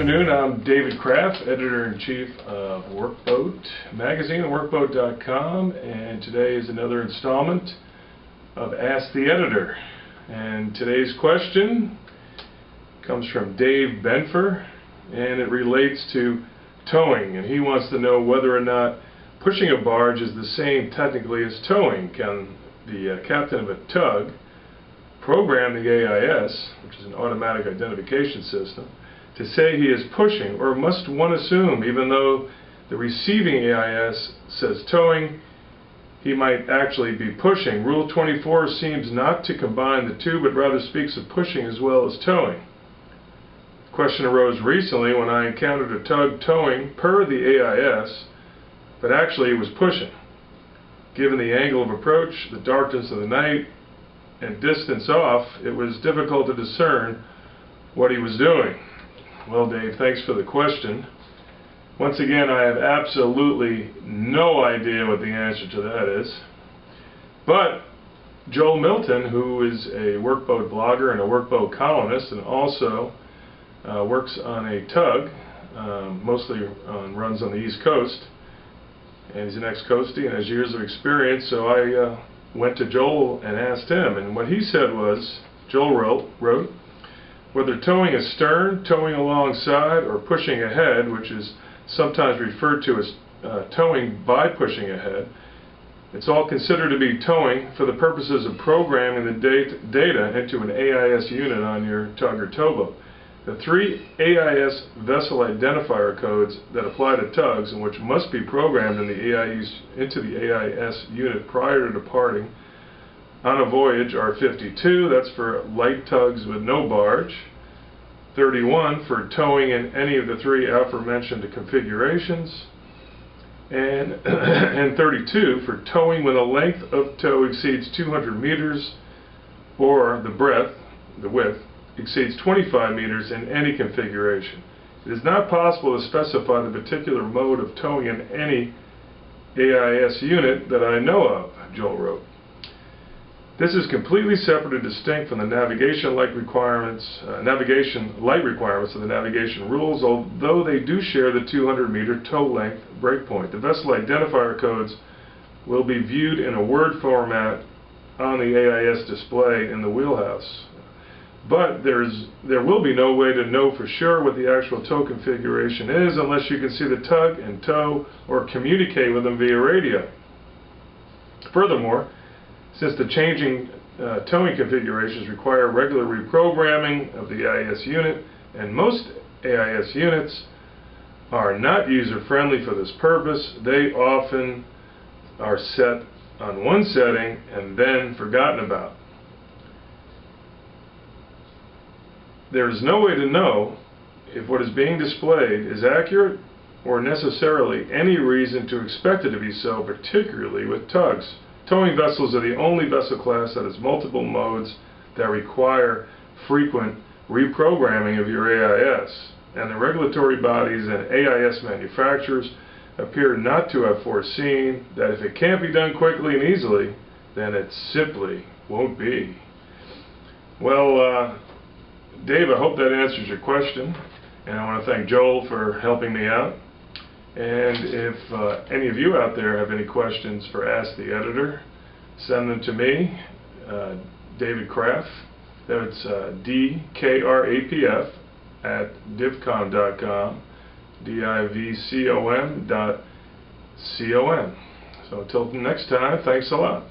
afternoon. I'm David Krapf, Editor-in-Chief of WorkBoat magazine and WorkBoat.com, and today is another installment of Ask the Editor. And today's question comes from Dave Benfer, and it relates to towing, and he wants to know whether or not pushing a barge is the same technically as towing. Can the captain of a tug program the AIS, which is an automatic identification system, to say he is pushing, or must one assume, even though the receiving AIS says towing, he might actually be pushing? Rule 24 seems not to combine the two, but rather speaks of pushing as well as towing. The question arose recently when I encountered a tug towing per the AIS, but actually it was pushing. Given the angle of approach, the darkness of the night, and distance off, it was difficult to discern what he was doing. Well, Dave, thanks for the question. Once again, I have absolutely no idea what the answer to that is. But Joel Milton, who is a WorkBoat blogger and a WorkBoat columnist, and also works on a tug, mostly runs on the East Coast, and he's an ex-coastie and has years of experience, so I went to Joel and asked him, and what he said was, Joel wrote, whether towing astern, towing alongside, or pushing ahead, which is sometimes referred to as towing by pushing ahead, it's all considered to be towing for the purposes of programming the data into an AIS unit on your tug or towboat. The three AIS vessel identifier codes that apply to tugs and which must be programmed into the AIS unit prior to departing on a voyage are 52, that's for light tugs with no barge, 31 for towing in any of the three aforementioned configurations, and 32 for towing when the length of tow exceeds 200 meters or the width exceeds 25 meters in any configuration. It is not possible to specify the particular mode of towing in any AIS unit that I know of, Joel wrote. This is completely separate and distinct from the navigation light requirements of the navigation rules, although they do share the 200-meter tow length breakpoint. The vessel identifier codes will be viewed in a Word format on the AIS display in the wheelhouse. But there will be no way to know for sure what the actual tow configuration is unless you can see the tug and tow or communicate with them via radio. Furthermore, since the changing towing configurations require regular reprogramming of the AIS unit, and most AIS units are not user-friendly for this purpose, they often are set on one setting and then forgotten about. There is no way to know if what is being displayed is accurate or necessarily any reason to expect it to be so, particularly with tugs. Towing vessels are the only vessel class that has multiple modes that require frequent reprogramming of your AIS, and the regulatory bodies and AIS manufacturers appear not to have foreseen that if it can't be done quickly and easily, then it simply won't be. Well, Dave, I hope that answers your question, and I want to thank Joel for helping me out. And if any of you out there have any questions for Ask the Editor, send them to me, David Krapf. That's DKRAPF at divcom.com, divcom.com. So until next time, thanks a lot.